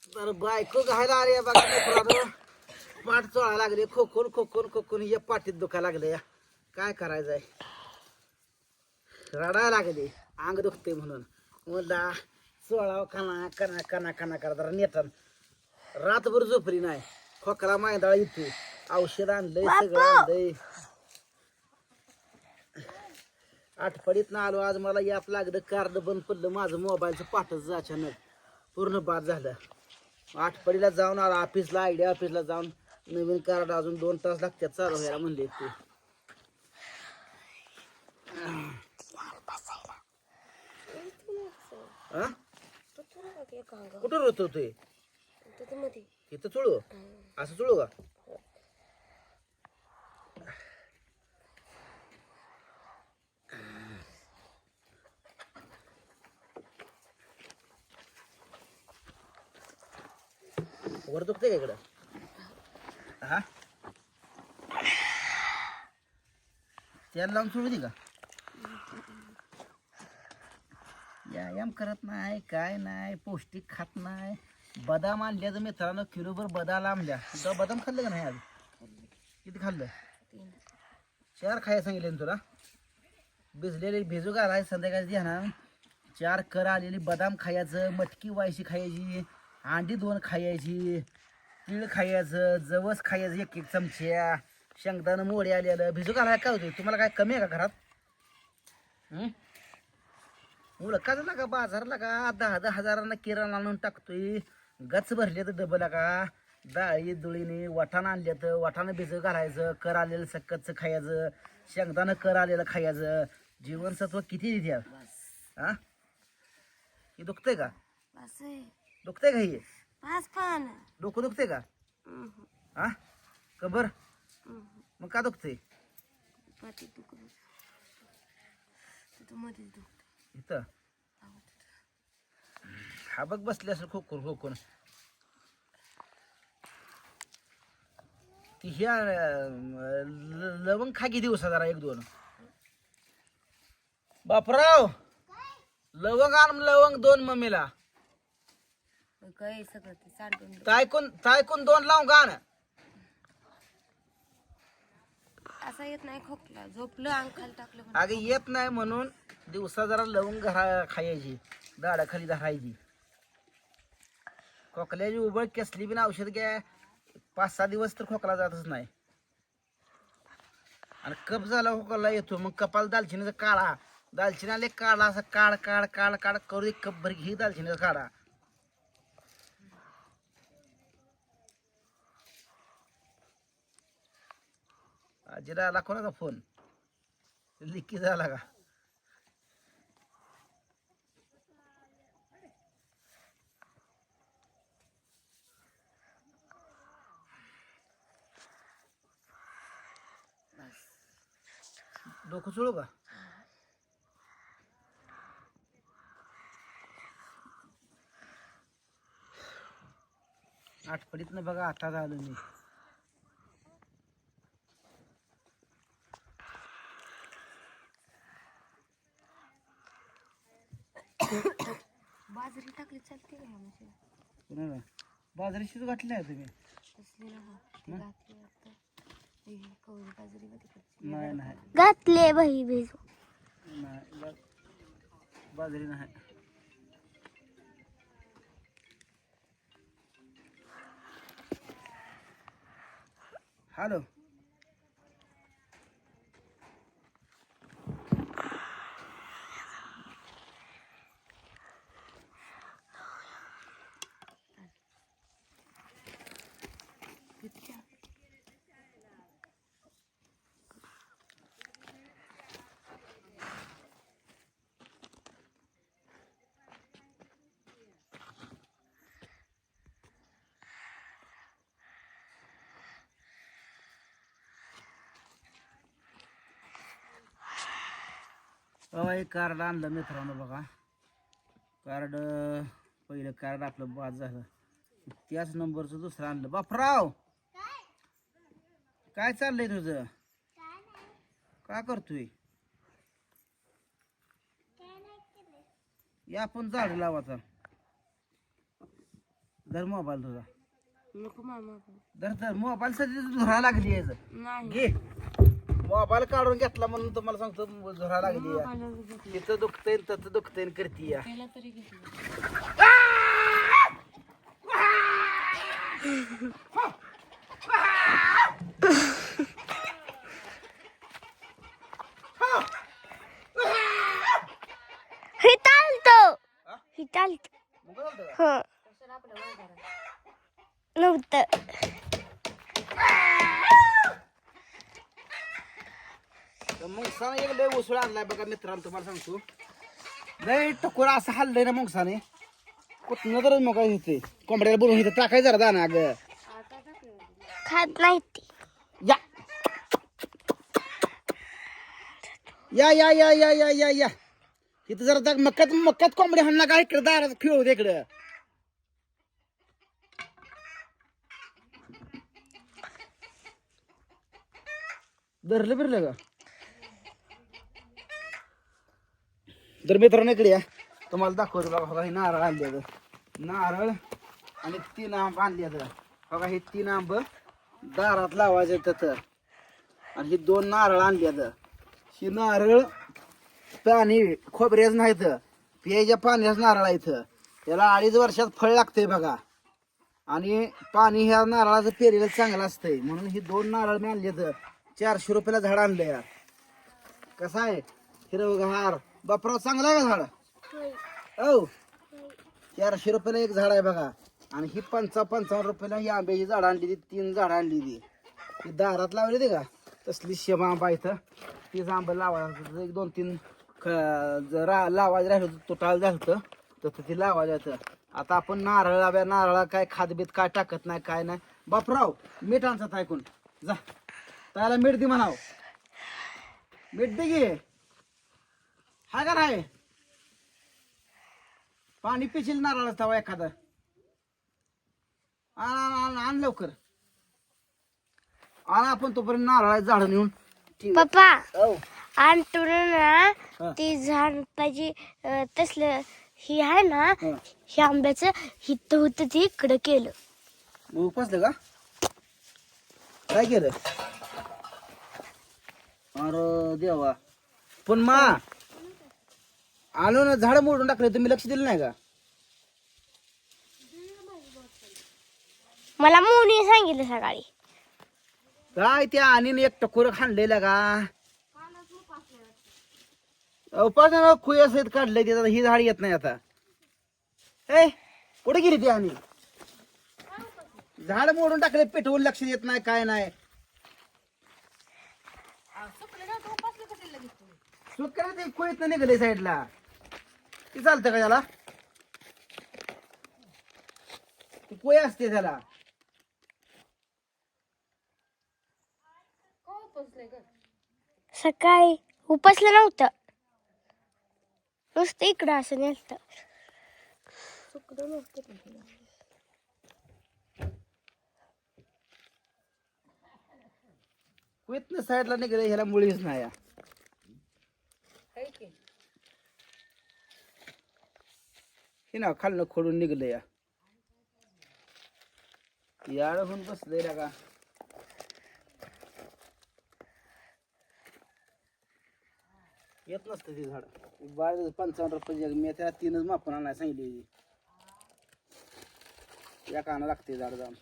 तर बायको घायला आली आहे बघा लेकरानं. पाठ चोळा लागले खोकून खोकून खोकून या पाठीत दुखा लागले या. काय करायचंय रडायला लागले अंग दुखते म्हणून म्हणला चोळाव कना कना कना कना करा नेटन रातभर झोपली नाही खोकला मायदाळ येतो औषध आणलंय सगळं आणलंय आठवडीत ना आलो आज मला याप लागलं कार्ड बंद पडलं माझं मोबाईलचं पाठच अचानक पूर्ण बाद झालं आठवडीला जाऊन आलो ऑफिसला आयडिया ऑफिसला जाऊन नवीन कार्ड अजून 2 तास लागतात चालू व्हायला म्हणले ते कुठं रोत होते इथं चुळू असं चुळू का वर दुखते का इकडं हा त्याला लावून सोडू दे का व्यायाम करत नाही काय नाही पौष्टिक खात नाही बदाम आणल्या तर मित्रांनो किलोभर बदाम आणल्या तुला बदाम खाल्लं का नाही आज किती खाल्लं 4 खायला सांगितले ना तुला भिजलेले भिजू घालाय संध्याकाळी ध्याना 4 कर आलेली बदाम खायचं मटकी वायशी खायची अंडी 2 खायची तीळ खायचं जवस खायचं 1 चमच्या शेंगदाणं मोडे आलेलं भिजू घालाय काय होते तुम्हाला काय कमी आहे का घरात उडकाच लागा बाजारला का 10-10 हजारांना किराणा आणून टाकतोय गच भरले तर डबल का डाळी दुळीने वाटाणा आणले तर वाटाणा भिजू घालायचं कर आलेलं सक्कच खायचं शेंगदाणं कर आलेलं खायचं जीवनसत्व किती देतात हा हे दुखतंय का दुखतंय का हे डोकं दुखते का हा कबर मग का दुखते इथं हा बघ बसले असेल खोकून खोकून ती ह्या लवंग खा किती दिवसा जरा 1-2 बापराव लवंग आण लवंग 2 मम्मीला तायकून 2 लावून गाण असं येत नाही खोकला झोपलं अंग खाली टाकलं अगं येत नाही म्हणून दिवसा जरा लवंग खायची दाडाखाली धरायची खोकल्याची उबळ कसली बिन औषध घ्या 5-6 दिवस तर खोकला जातच नाही आणि कप झाला खोकला येतो मग कपाल दालचिनीचा काढा दालचिनी आले काढा असं काढ काढ काढ काढ करू दे कप भर घे दालचिनीचा काढा आजीला आला कोणाचा फोन लिक्की झाला का डोकं चुळू का आठवडीत ना बघा आता झालो मी बाजरी टाकली चालते का कुणाला बाजरी शिजू घातली आहे तुम्ही नाही नाही घातले बाई भिजू नाही बाजरी नाही हॅलो बाबा एक कार्ड आणलं मित्रांनो बघा कार्ड पहिलं कार्ड आपलं बाद झालं त्याच नंबरचं दुसरं आणलं बापराव काय चाललंय तुझं का करतोय या आपण झाड लावायचा धर मोबाईल तुझा, नको मामा धर मोबाईल सध्या धुरा लागली याचं. नाही घे मोबाईल काढून घेतला म्हणून तुम्हाला सांगतो धुरा लागली या. तिथं दुखतंय तसं दुखतंय करती या. पहिला तरी घेतलं मग झालं का? नव्हतं. तर मुंगसाने एक लय उसळ आणलाय बघा मित्रांनो, तुम्हाला सांगतो लय टकोर असं हल्लंय ना मुंगसाने. कुठनं तर मग येते कोंबड्याला बोलून इथं टाकायचं जरा दाना अगं. खात नाही ती. या या या या या या या या इथं जरा मक्यात मक्यात कोंबडी हाणला का इकडे दारात खेळू दे इकडं. धरलं बिरलं का? तर मित्रांनो इकडे या, तुम्हाला दाखवतो बघा. बघा हे नारळ आणले, नारळ आणि 3 आंब आणले. बघा हे 3 आंब दारात लावायचे तर, आणि हे 2 नारळ आणले. ही नारळ पाणी खोबऱ्याच नाही तर पियाच्या पाण्याच नारळ आहे. त्याला 2.5 वर्षात फळ लागतंय बघा. आणि पाणी ह्या नारळाचं पेरेलं चांगलं असतंय म्हणून ही 2 नारळ मी आणले. 400 रुपयाला झाड आणलं या. कसं आहे हिरवगार बापराव, चांगलं आहे का झाड? हो 400 रुपयाला एक झाड आहे बघा. आणि ही 55 रुपयाला ही आंब्याची झाड आणली. 3 झाड आणली ती दारात लावली ते का तसली शेम आंबा इथं. तीच आंबा लावायचं 1-2-3 जरा लावायचं राहिलं तुटाळ झालं तर ती लावायचं. आता आपण नारळा काय खादबीत काय टाकत नाही काय नाही. बापराव मीठ आणतात ऐकून जा, त्याला मीठ दे म्हणाव. मीठ दे घे, हा का नाही? पाणी पिशील नारळ तवा एखादा, आण लवकर आण. आपण तोपर्यंत नारळाचं झाड नेऊन पप्पा हो. आणतो ना हा. ती झाडाची तसलं ही आहे ना, हा. हे आंब्याचं हित होतं ते इकडं केलं. मग उपसलं का? काय केलं? अरे देवा, पण मा आलो ना झाड मोडून टाकले, तुम्ही लक्ष दिलं नाही का? मला मुनी सांगितलं सकाळी. काय त्या आणि एक टकोर खांडलेला का उपासना खुय असं काढलंय ते. ही झाड येत नाही आता. ए कुठे गेली ती? आणि झाड मोडून टाकले, पेटवून लक्ष देत नाही काय नाही. सुकरा ते खुयत निघले साईडला, ती चालतं का त्याला? ती कोय असते त्याला. सकाळी उपसलं नव्हतं, नुसतं इकडं असं नेलतं. कुयत साईडला निघले, ह्याला मुळीच नाही. हे ना खालनं खोडून निघलं या. याड होऊन बसलंय ना का. येत नसतं ते झाड. 55 रुपये मी त्याला 3च मापून आणायला सांगितली. या काना लागते झाड जाऊन.